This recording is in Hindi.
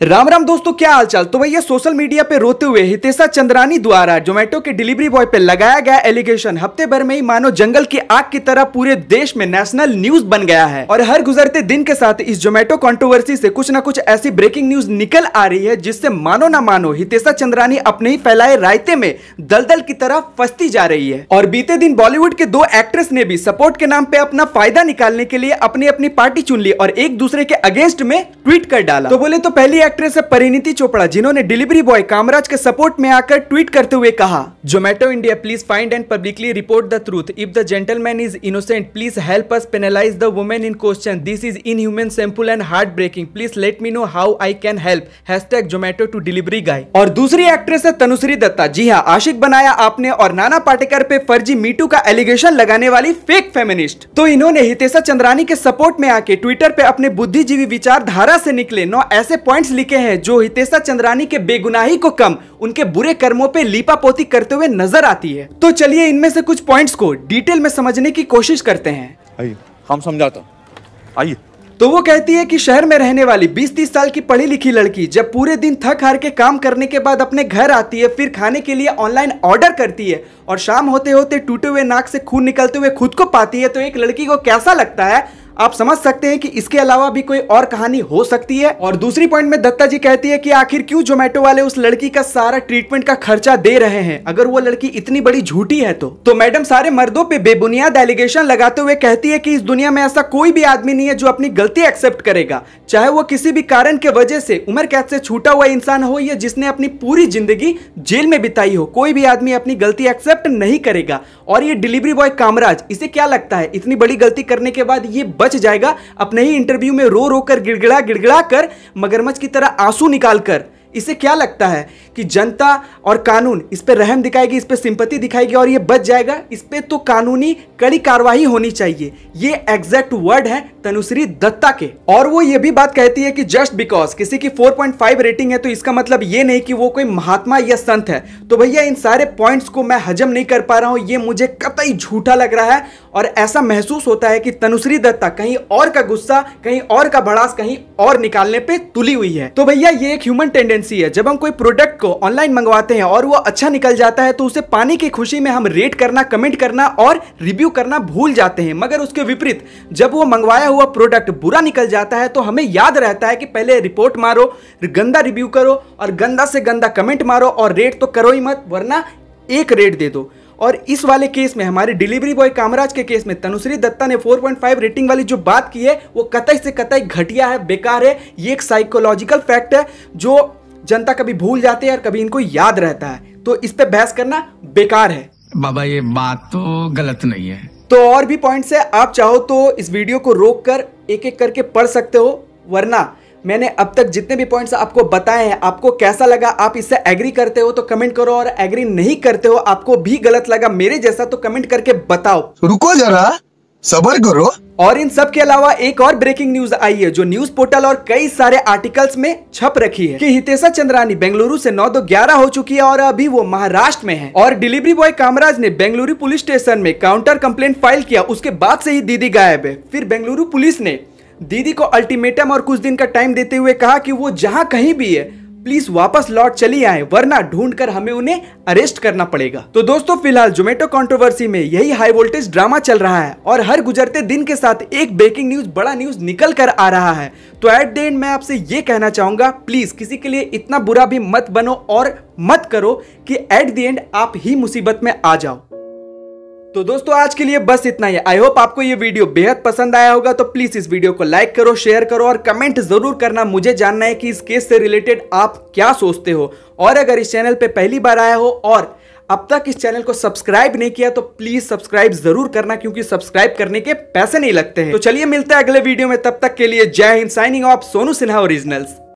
राम राम दोस्तों, क्या हालचाल। तो भैया सोशल मीडिया पे रोते हुए हितेशा चंद्रानी द्वारा जोमेटो के डिलीवरी बॉय पे लगाया गया एलिगेशन हफ्ते भर में ही मानो जंगल की आग की तरह पूरे देश में नेशनल न्यूज बन गया है। और हर गुजरते दिन के साथ इस जोमेटो कंट्रोवर्सी से कुछ ना कुछ ऐसी ब्रेकिंग न्यूज निकल आ रही है जिससे मानो ना मानो हितेशा चंद्रानी अपने ही फैलाए रायते में दलदल की तरह फंसती जा रही है। और बीते दिन बॉलीवुड के दो एक्ट्रेस ने भी सपोर्ट के नाम पे अपना फायदा निकालने के लिए अपनी अपनी पार्टी चुन ली और एक दूसरे के अगेंस्ट में ट्वीट कर डाला। तो बोले तो पहली एक्ट्रेस है परिणीति चोपड़ा, जिन्होंने डिलीवरी बॉय कामराज के सपोर्ट में आकर ट्वीट करते हुए कहा, Zomato India please find and publicly report the truth. If the gentleman is innocent please help us penalise the women in question. This is inhuman, simple and heart breaking. Please let me know how I can help. Hashtag Zomato to delivery guy. और दूसरी एक्ट्रेस है तनुश्री दत्ता। जी हाँ, आशिक बनाया आपने और नाना पाटेकर पे फर्जी मीटू का एलिगेशन लगाने वाली फेक फेमिनिस्ट। तो इन्होंने हितेशा चंद्रानी के सपोर्ट में आके ट्विटर पे अपने बुद्धिजीवी विचारधारा से निकले 9 ऐसे पॉइंट्स लिखे हैं जो हितेशा चंद्रानी के बेगुनाही को कम, उनके बुरे कर्मों पे लीपापोती करते हुए नजर आती है। तो चलिए इनमें से कुछ पॉइंट्स को डिटेल में समझने की कोशिश करते हैं। आइए हम समझाता, आइए। तो वो कहती है कि शहर में रहने वाली 20-30 साल की पढ़ी लिखी लड़की जब पूरे दिन थक हार के काम करने के बाद अपने घर आती है, फिर खाने के लिए ऑनलाइन ऑर्डर करती है और शाम होते होते टूटे हुए नाक से खून निकलते हुए खुद को पाती है, तो एक लड़की को कैसा लगता है आप समझ सकते हैं कि इसके अलावा भी कोई और कहानी हो सकती है। और दूसरी पॉइंट में दत्ता जी कहती है कि आखिर क्यों जोमेटो वाले उस लड़की का सारा ट्रीटमेंट का खर्चा दे रहे हैं अगर वो लड़की इतनी बड़ी झूठी है तो मैडम सारे मर्दों पे बेबुनियाद एलिगेशन लगाते हुए कहती है कि इस दुनिया में ऐसा कोई भी आदमी नहीं है जो अपनी गलती एक्सेप्ट करेगा, चाहे वो किसी भी कारण के वजह से उम्र कैद से छूटा हुआ इंसान हो या जिसने अपनी पूरी जिंदगी जेल में बिताई हो, कोई भी आदमी अपनी गलती एक्सेप्ट नहीं करेगा। और ये डिलीवरी बॉय कामराज, इसे क्या लगता है इतनी बड़ी गलती करने के बाद ये बच जाएगा? अपने ही इंटरव्यू में रो रो कर गिड़गिड़ा कर मगरमच्छ की तरह आंसू निकाल कर इसे क्या लगता है कि जनता और कानून इस पे रहम दिखाएगी, इस पे सिंपैथी दिखाएगी और ये बच जाएगा? इस पे तो कानूनी कड़ी कार्रवाई होनी चाहिए। ये एग्जैक्ट वर्ड है तनुश्री दत्ता के। और वो ये भी बात कहती है कि जस्ट बिकॉज किसी की 4.5 रेटिंग है तो इसका मतलब ये नहीं कि वो कोई महात्मा या संत है। तो भैया इन सारे पॉइंट्स को मैं हजम नहीं कर पा रहा हूं, ये मुझे कतई झूठा लग रहा है और ऐसा महसूस होता है कि तनुश्री दत्ता कहीं और का गुस्सा, कहीं और का भड़ास कहीं और निकालने पे तुली हुई है। तो भैया ये एक ह्यूमन टेंडेंसी है, जब हम कोई प्रोडक्ट को ऑनलाइन मंगवाते हैं और वो अच्छा निकल जाता है तो उसे पाने की खुशी में हम रेट करना, कमेंट करना और रिव्यू करना भूल जाते हैं। मगर उसके विपरीत जब वो मंगवाया हुआ प्रोडक्ट बुरा निकल जाता है तो हमें याद रहता है कि पहले रिपोर्ट मारो, गंदा रिव्यू करो और गंदा से गंदा कमेंट मारो और रेट तो करो ही मत, वरना एक रेट दे दो। और इस वाले केस में, हमारे डिलीवरी बॉय कामराज के केस में तनुश्री दत्ता ने 4.5 रेटिंग वाली जो बात की है वो कतई से कतई घटिया है, बेकार है। ये एक साइकोलॉजिकल फैक्ट है जो जनता कभी भूल जाते हैं और कभी इनको याद रहता है, तो इस पे बहस करना बेकार है। बाबा ये बात तो गलत नहीं है। तो और भी पॉइंट्स है, आप चाहो तो इस वीडियो को रोक कर एक एक करके पढ़ सकते हो, वरना मैंने अब तक जितने भी पॉइंट्स आपको बताए हैं आपको कैसा लगा? आप इससे एग्री करते हो तो कमेंट करो और एग्री नहीं करते हो, आपको भी गलत लगा मेरे जैसा, तो कमेंट करके बताओ। रुको जरा, सब्र करो। और इन सब के अलावा एक और ब्रेकिंग न्यूज आई है जो न्यूज पोर्टल और कई सारे आर्टिकल्स में छप रखी है कि हितेशा चंद्रानी बेंगलुरु से 9-11 हो चुकी है और अभी वो महाराष्ट्र में है। और डिलीवरी बॉय कामराज ने बेंगलुरु पुलिस स्टेशन में काउंटर कंप्लेंट फाइल किया, उसके बाद से ही दीदी गायब है। फिर बेंगलुरु पुलिस ने दीदी को अल्टीमेटम और कुछ दिन का टाइम देते हुए कहा कि वो जहां कहीं भी है प्लीज वापस लौट चली आए, वरना ढूंढकर हमें उन्हें अरेस्ट करना पड़ेगा। तो दोस्तों फिलहाल जोमेटो कंट्रोवर्सी में यही हाई वोल्टेज ड्रामा चल रहा है और हर गुजरते दिन के साथ एक ब्रेकिंग न्यूज, बड़ा न्यूज निकल कर आ रहा है। तो एट द एंड मैं आपसे ये कहना चाहूंगा, प्लीज किसी के लिए इतना बुरा भी मत बनो और मत करो कि एट द एंड आप ही मुसीबत में आ जाओ। तो दोस्तों आज के लिए बस इतना ही। आई होप आपको ये वीडियो बेहद पसंद आया होगा, तो प्लीज इस वीडियो को लाइक करो, शेयर करो और कमेंट जरूर करना। मुझे जानना है कि इस केस से रिलेटेड आप क्या सोचते हो। और अगर इस चैनल पे पहली बार आए हो और अब तक इस चैनल को सब्सक्राइब नहीं किया तो प्लीज सब्सक्राइब जरूर करना, क्योंकि सब्सक्राइब करने के पैसे नहीं लगते हैं। तो चलिए मिलते हैं अगले वीडियो में, तब तक के लिए जय Hind. Signing off, Sonu Sinha originals.